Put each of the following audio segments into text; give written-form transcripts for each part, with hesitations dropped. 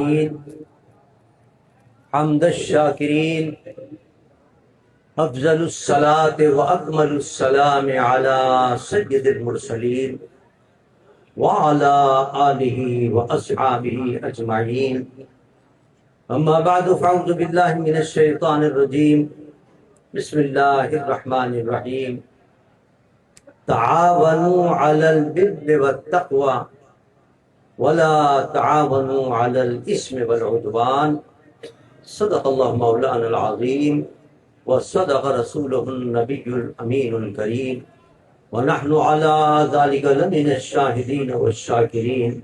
العالمين حمد الشاكرين أفضل الصلاة وأكمل السلام على سيد المرسلين وعلى آله وأصحابه أجمعين أما بعد فأعوذ بالله من الشيطان الرجيم بسم الله الرحمن الرحيم تعاونوا على البر والتقوى ولا تعاونوا على الإثم والعدوان صدق الله مولانا العظيم وصدق رسوله النبي الأمين الكريم ونحن على ذلك لمن الشاهدين والشاكرين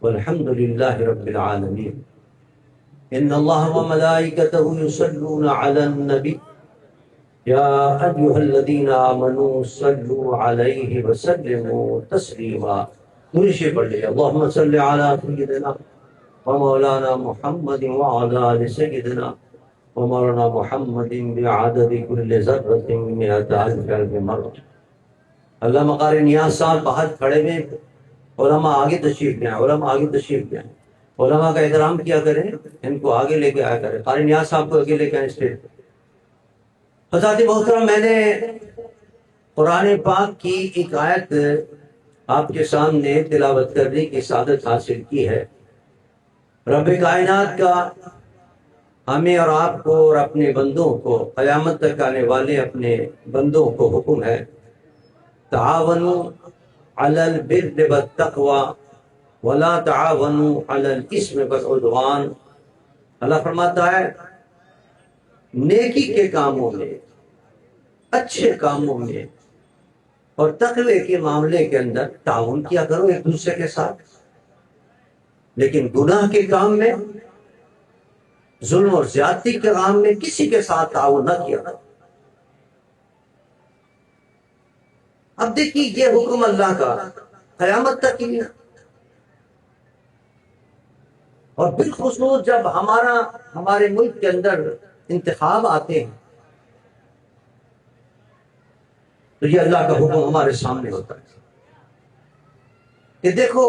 والحمد لله رب العالمين إن الله وملائكته يصلون على النبي يا أيها الذين آمنوا صلوا عليه وسلموا تسليما نرشي پڑھ لیا اللهم صل على سيدنا ومولانا محمد وعلى آل سيدنا ومولانا محمد بعدد كل ذرة مئة ألف مرة. علامہ قاری نیاز صاحب باہر کھڑے ہوئے، علماء آگے تشریف لے آئیں، علماء آگے تشریف لے آئیں، علماء کا احترام کیا کریں، ان کو آگے لے کے آیا کریں. قاری نیاز صاحب کو آگے لے کے آئیں اسٹیج. حضرات محترم، میں نے قرآن پاک کی ایک آیت آپ کے سامنے تلاوت کرنے کی سعادت حاصل کی ہے. رب کائنات کا ہمیں اور آپ کو اور اپنے بندوں کو، قیامت تک آنے والے اپنے بندوں کو حکم ہے تعاونوا علی البر والتقوی ولا تعاونوا علی الاثم والعدوان. اللہ فرماتا ہے نیکی کے کاموں میں، اچھے کاموں میں اور تقوی کے معاملے کے اندر تعاون کیا کرو ایک دوسرے کے ساتھ، لیکن گناہ کے کام میں، ظلم اور زیادتی کے کام میں کسی کے ساتھ تعاون نہ کیا کرو. اب دیکھیے یہ حکم اللہ کا قیامت تک ہی ہے، اور بالخصوص جب ہمارے ملک کے اندر انتخاب آتے ہیں تو یہ اللہ کا حکم ہمارے سامنے ہوتا ہے کہ دیکھو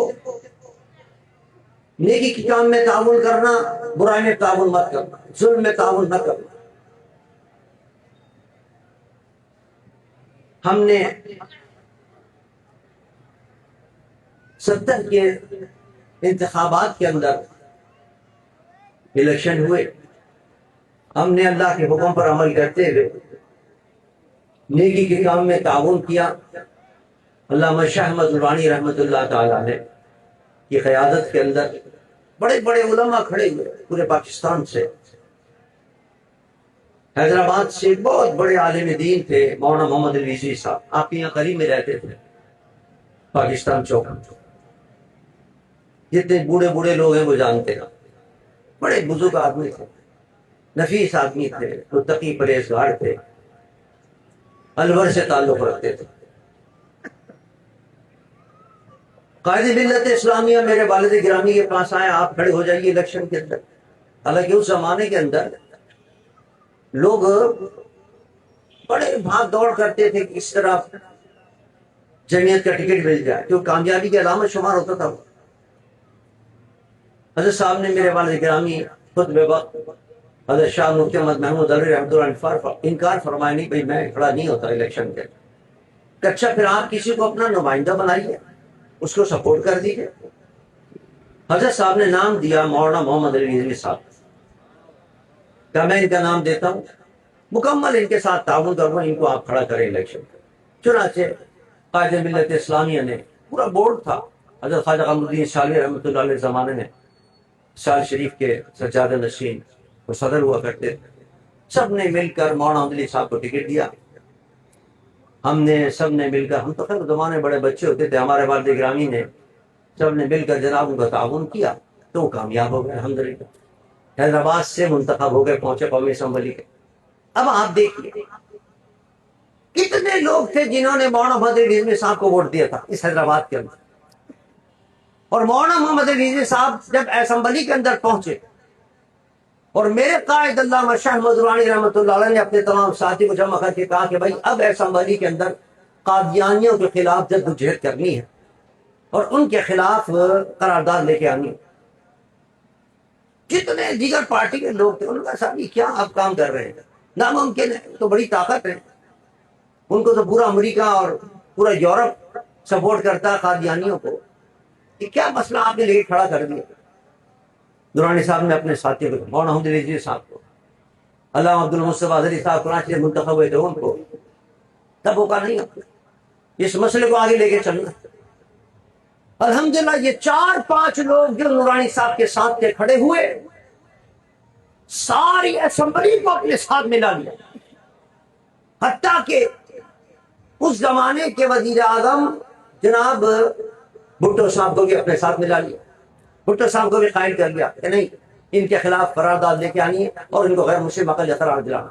نیکی کے کام میں تعاون کرنا، برائی میں تعاون مت کرنا، ظلم میں تعاون نہ کرنا. ہم نے 70 کے انتخابات کے اندر الیکشن ہوئے، ہم نے اللہ کے حکم پر عمل کرتے ہوئے نیکی کے کام میں تعاون کیا. علامہ شاہ احمد درانی رحمۃ اللہ تعالی نے کی قیادت کے اندر بڑے بڑے علماء کھڑے ہوئے پورے پاکستان سے. حیدرآباد سے بہت بڑے عالم دین تھے مولانا محمد الویزی صاحب، آپ کے یہاں قریب میں رہتے تھے پاکستان چوک. جتنے بوڑھے بوڑھے لوگ ہیں وہ جانتے ہیں، بڑے بزرگ آدمی تھے، نفیس آدمی تھے، متقی پرہیزگار تھے، الور سے تعلق رکھتے تھے. قائد ملت اسلامیہ میرے والد گرامی کے پاس آئے، آپ کھڑے ہو جائیے الیکشن کے اندر. حالانکہ اس زمانے کے اندر لوگ بڑے بھاگ دوڑ کرتے تھے کہ اس طرح جمعیت کا ٹکٹ مل جائے، جو کامیابی کی علامت شمار ہوتا تھا. حضرت صاحب نے میرے والد گرامی خود بے وقت حضرت شاہ مفتی محمد محمود علی رحمۃ اللہ انکار فرمایا، نہیں بھائی میں کھڑا نہیں ہوتا الیکشن کے. اچھا پھر آپ کسی کو اپنا نمائندہ بنائیے، اس کو سپورٹ کر دیجیے. حضرت صاحب نے نام دیا مولانا محمد علی صاحب. کیا میں ان کا نام دیتا ہوں، مکمل ان کے ساتھ تعاون کروں، ان کو آپ کھڑا کریں الیکشن. چنانچہ قائد ملت اسلامیہ نے پورا بورڈ تھا، حضرت خواجہ قمر الدین سالوی رحمۃ اللہ علیہ زمانے میں سال شریف کے سجادہ نشین وہ صدر ہوا کرتے تھے. سب نے مل کر مولانا علی صاحب کو ٹکٹ دیا. ہم نے سب نے مل کر، ہم تو خیر زمانے بڑے بچے ہوتے تھے، ہمارے والد گرامی نے سب نے مل کر جناب ان کا تعاون کیا تو وہ کامیاب ہو گئے الحمدللہ. حیدرآباد سے منتخب ہو گئے، پہنچے قومی اسمبلی کے. اب آپ دیکھیے کتنے لوگ تھے جنہوں نے مولانا محمد رضوی صاحب کو ووٹ دیا تھا اس حیدرآباد کے اندر. اور مولانا محمد رضوی صاحب جب اسمبلی کے اندر پہنچے اور میرے قائد علامہ شاہ احمد درانی رحمۃ اللہ علیہ نے اپنے تمام ساتھی کو جمع کر کے کہا کہ بھائی اب اسمبلی کے اندر قادیانیوں کے خلاف جدوجہد کرنی ہے اور ان کے خلاف قرارداد لے کے آنی ہے. جتنے دیگر پارٹی کے لوگ تھے انہوں نے کہا صاحب یہ کیا آپ کام کر رہے ہیں، ناممکن ہے، تو بڑی طاقت ہے، ان کو تو پورا امریکہ اور پورا یورپ سپورٹ کرتا ہے قادیانیوں کو، یہ کیا مسئلہ آپ نے لے کے کھڑا کر دیا۔ درانی صاحب نے اپنے ساتھی کو، مولانا حمد رضوی صاحب کو، علامہ عبد المصطفیٰ اظہری صاحب کراچی سے منتخب ہوئے تھے، ان کو تب وہ کہا نہیں اس مسئلے کو آگے لے کے چلنا۔ الحمدللہ یہ 4-5 لوگ جو نورانی صاحب کے ساتھ کے کھڑے ہوئے، ساری اسمبلی کو اپنے ساتھ ملا لیا، حتیٰ کہ اس زمانے کے وزیر اعظم جناب بھٹو صاحب کو بھی اپنے ساتھ ملا لیا، بھٹو صاحب کو بھی قائل کر لیا کہ نہیں ان کے خلاف قرارداد لے کے آنی ہے اور ان کو غیر مسلم اقلیت قرار دلانا۔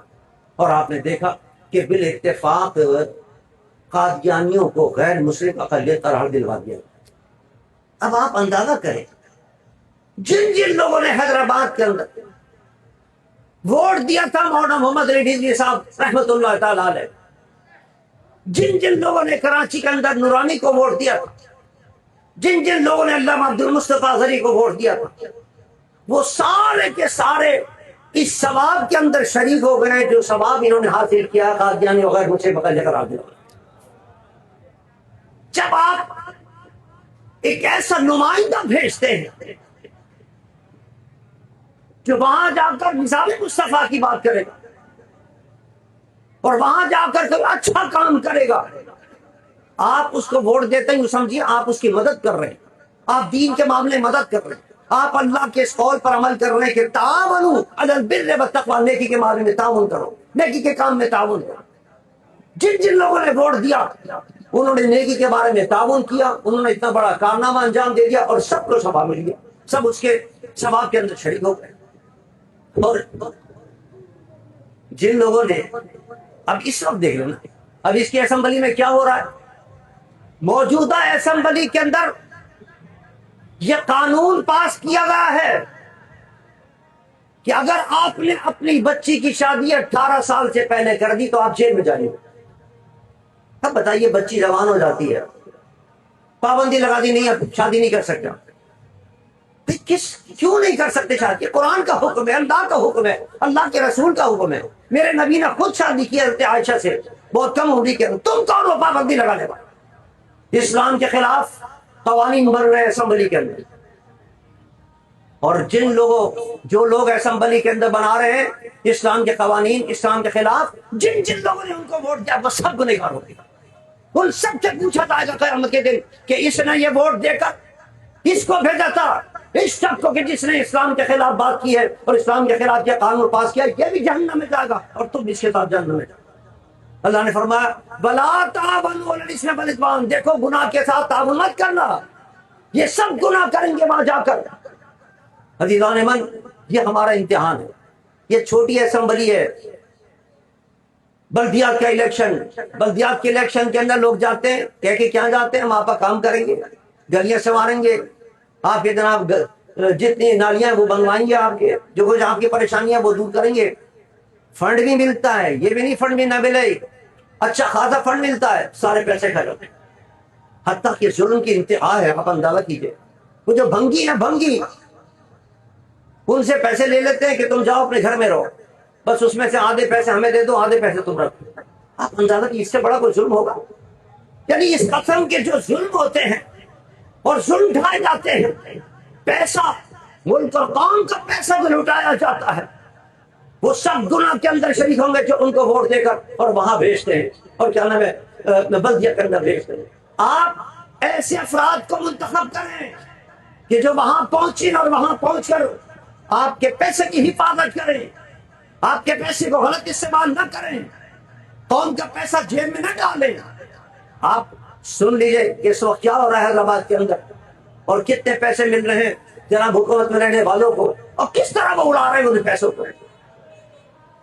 اور آپ نے دیکھا کہ بالاتفاق قادیانیوں کو غیر مسلم اقلیت قرار دلوا دیا۔ اب آپ اندازہ کریں جن جن لوگوں نے حیدرآباد کے اندر ووٹ دیا تھا مولانا محمد علی رضوی صاحب رحمۃ اللہ تعالی علیہ، جن جن لوگوں نے کراچی کے اندر نورانی کو ووٹ دیا تھا، جن جن لوگوں نے علامہ عبد المصطفیٰ اظہری کو ووٹ دیا تھا، وہ سارے کے سارے اس ثواب کے اندر شریک ہو گئے جو ثواب انہوں نے حاصل کیا قادیانی اور غیر مسلم اقلیت قرار دیا۔ جب آپ ایک ایسا نمائندہ بھیجتے ہیں جو وہاں جا کر مثال مصطفیٰ کی بات کرے گا اور وہاں جا کر کوئی اچھا کام کرے گا، آپ اس کو ووٹ دیتے ہیں، سمجھیے آپ اس کی مدد کر رہے ہیں، آپ دین کے معاملے میں مدد کر رہے ہیں، آپ اللہ کے اس قول پر عمل کر رہے ہیں کہ تعاونوا علی البر والتقوی، نیکی کے معاملے میں تعاون کرو، نیکی کے کام میں تعاون کرو۔ جن جن لوگوں نے ووٹ دیا انہوں نے نیکی کے بارے میں تعاون کیا، انہوں نے اتنا بڑا کارنامہ انجام دے دیا اور سب کو ثواب مل گیا، سب اس کے ثواب کے اندر شریک ہو گئے۔ اور جن لوگوں نے اب اس وقت دیکھ لینا اب اس کی اسمبلی میں کیا ہو رہا ہے، موجودہ اسمبلی کے اندر یہ قانون پاس کیا گیا ہے کہ اگر آپ نے اپنی بچی کی شادی 18 سال سے پہلے کر دی تو آپ جیل میں جائیں گے۔ اب بتائیے بچی جوان ہو جاتی ہے، پابندی لگا دی نہیں اب شادی نہیں کر سکتا، کیوں نہیں کر سکتے شادی؟ قرآن کا حکم ہے، اللہ کا حکم ہے، اللہ کے رسول کا حکم ہے، میرے نبی نے خود شادی کی حضرت عائشہ سے بہت کم عمری کے، تم کون ہو پابندی لگانے والا؟ اسلام کے خلاف قوانین بن رہے ہیں اسمبلی کے اندر، اور جو لوگ اسمبلی کے اندر بنا رہے ہیں اسلام کے قوانین اسلام کے خلاف، جن لوگوں نے ان کو ووٹ دیا وہ سب گنہگار ہو گئے، ان سب سے پوچھا جائے گا قیامت کے دن کہ اس نے یہ ووٹ دے کر اس کو بھیجا تھا، اس شخص کو کہ جس نے اسلام کے خلاف بات کی ہے اور اسلام کے خلاف یہ قانون پاس کیا، یہ بھی جہنم میں جائے گا اور تم اس کے ساتھ جہنم میں جائے گا۔ اللہ نے فرمایا وَلَا تَعَاوَنُوا عَلَى الْإِثْمِ وَالْعُدْوَانِ، دیکھو گناہ کے ساتھ تعاون مت کرنا، یہ سب گناہ کریں گے وہاں جا کر۔ عزیزان من، یہ ہمارا امتحان ہے، یہ چھوٹی اسمبلی ہے، بلدیات کا الیکشن، بلدیات کے الیکشن کے اندر لوگ جاتے ہیں، کہہ کے کیا جاتے ہیں ہم آپ کا کام کریں گے، گلیاں سنواریں گے، آپ کے جناب جتنی نالیاں وہ بنوائیں گے، آپ کے جو کچھ آپ کی پریشانیاں وہ دور کریں گے، فنڈ بھی ملتا ہے، یہ بھی نہیں فنڈ بھی نہ ملے، اچھا خاصا فنڈ ملتا ہے، سارے پیسے کھا جاتے ہیں، حتیٰ کہ ظلم کی انتہا ہے۔ آپ اندازہ کیجیے وہ جو بھنگی ہیں، بھنگی ان سے پیسے لے لیتے ہیں کہ تم جاؤ اپنے گھر میں رہو، بس اس میں سے آدھے پیسے ہمیں دے دو، آدھے پیسے تم رکھو۔ آپ اندازہ کہ اس سے بڑا کوئی ظلم ہوگا؟ یعنی اس قسم کے جو ظلم ہوتے ہیں اور ظلم ڈھائے جاتے ہیں، پیسہ ملک اور قوم کا پیسہ جو لوٹایا جاتا ہے، وہ سب گناہ کے اندر شریک ہوں گے جو ان کو ووٹ دے کر اور وہاں بھیجتے ہیں اور کیا نام ہے بلدیہ کے اندر بھیجتے ہیں۔ آپ ایسے افراد کو منتخب کریں کہ جو وہاں پہنچیں اور وہاں پہنچ کر آپ کے پیسے کی حفاظت کریں، آپ کے پیسے کو غلط استعمال نہ کریں، قوم کا پیسہ جیب میں نہ ڈالیں۔ آپ سن لیجئے کہ اس وقت کیا ہو رہا ہے حیدرآباد کے اندر اور کتنے پیسے مل رہے ہیں جناب حکومت میں رہنے والوں کو، اور کس طرح وہ اڑا رہے ہیں ان پیسوں کو۔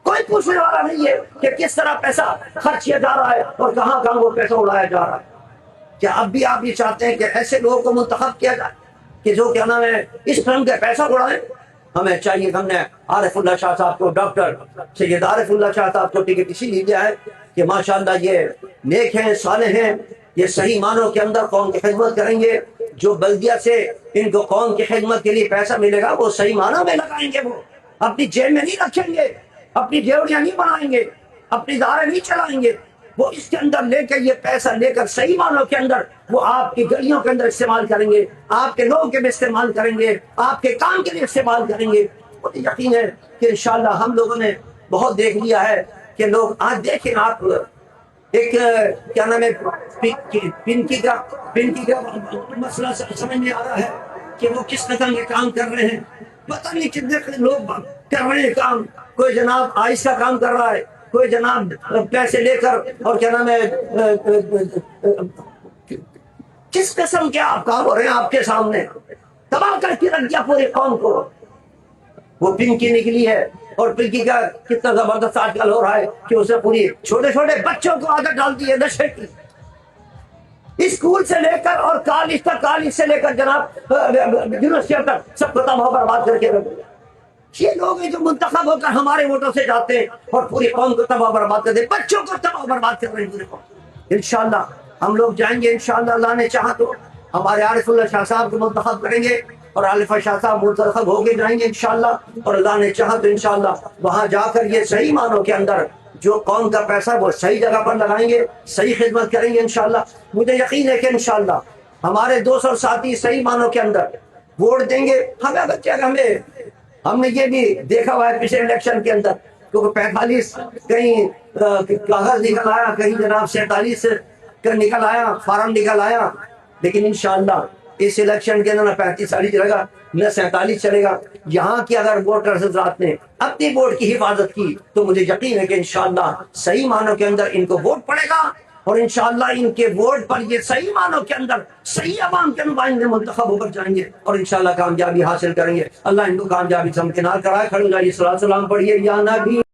کوئی پوچھنے والا نہیں ہے کہ کس طرح پیسہ خرچ کیا جا رہا ہے اور کہاں کہاں وہ پیسہ اڑایا جا رہا ہے۔ کیا اب بھی آپ یہ چاہتے ہیں کہ ایسے لوگوں کو منتخب کیا جائے کہ جو کیا نام ہے اس قسم کے پیسہ اڑائیں؟ ہمیں چاہیے کہ ہم نے عارف اللہ شاہ صاحب کو، ڈاکٹر سید عارف اللہ شاہ صاحب کو ٹکٹ اسی لیے دیا ہے کہ ماشاءاللہ یہ نیک ہیں، صالح ہیں، یہ صحیح معنوں کے اندر قوم کی خدمت کریں گے، جو بلدیہ سے ان کو قوم کی خدمت کے لیے پیسہ ملے گا وہ صحیح معنوں میں لگائیں گے، وہ اپنی جیب میں نہیں رکھیں گے، اپنی جیوڑیاں نہیں بنائیں گے، اپنی داریں نہیں چلائیں گے، وہ اس کے اندر لے کے یہ پیسہ لے کر صحیح معنوں کے اندر وہ آپ کی گلیوں کے اندر استعمال کریں گے، آپ کے لوگوں کے بھی استعمال کریں گے، آپ کے کام کے لیے استعمال کریں گے۔ مجھے یقین ہے کہ انشاءاللہ ہم لوگوں نے بہت دیکھ لیا ہے کہ لوگ آج دیکھیں آپ ایک کیا نام ہے پنکی کا مسئلہ سمجھ میں آ رہا ہے کہ وہ کس قسم کے کام کر رہے ہیں، پتہ نہیں کتنے لوگ کر رہے ہیں کام، کوئی جناب آئس کا کام کر رہا ہے، کوئی جناب پیسے لے کر اور کیا نام ہے کس قسم کے آپ کام ہو رہے ہیں آپ کے سامنے، تباہ کر کے رکھ دیا پوری قوم کو۔ وہ پنکی نکلی ہے اور پنکی کا کتنا زبردست آج کل ہو رہا ہے کہ اسے پوری چھوٹے چھوٹے بچوں کو عادت ڈالتی ہے نشے کی، اسکول سے لے کر اور کالج تک، کالج سے لے کر جناب یونیورسٹی تک سب کو تباہ برباد کر کے رکھ دیا۔ یہ لوگ ہیں جو منتخب ہو کر ہمارے ووٹوں سے جاتے ہیں اور پوری قوم کو تباہ برباد کر دیں، بچوں کو تباہ برباد کر رہے ہیں پوری قوم۔ انشاءاللہ ہم لوگ جائیں گے، انشاءاللہ اللہ نے چاہا تو ہمارے عارف اللہ شاہ صاحب کو منتخب کریں گے اور عارف شاہ صاحب منتخب ہو کے جائیں گے انشاءاللہ، اور اللہ نے چاہا تو انشاءاللہ وہاں جا کر یہ صحیح معنوں کے اندر جو قوم کا پیسہ وہ صحیح جگہ پر لگائیں گے، صحیح خدمت کریں گے انشاءاللہ۔ مجھے یقین ہے کہ انشاءاللہ ہمارے دوست اور ساتھی صحیح معنوں کے اندر ووٹ دیں گے۔ ہمیں بچے ہم نے یہ بھی دیکھا ہوا ہے پچھلے الیکشن کے اندر کیونکہ 45 کہیں کاغذ نکل آیا، کہیں جناب 47 نکل آیا، فارم نکل آیا، لیکن انشاءاللہ اس الیکشن کے اندر نہ 35 چلے گا نہ 47 چلے گا۔ یہاں کی اگر ووٹرز حضرات نے اپنی ووٹ کی حفاظت کی تو مجھے یقین ہے کہ انشاءاللہ صحیح معنوں کے اندر ان کو ووٹ پڑے گا، اور انشاءاللہ ان کے ووٹ پر یہ صحیح معنوں کے اندر صحیح عوام کے نمائندے منتخب ہو کر جائیں گے اور انشاءاللہ کامیابی حاصل کریں گے۔ اللہ ان کو کامیابی سے ہمکنار کرائے۔ کھڑے ہو جائیے، صلاۃ و سلام پڑھیے یا نبی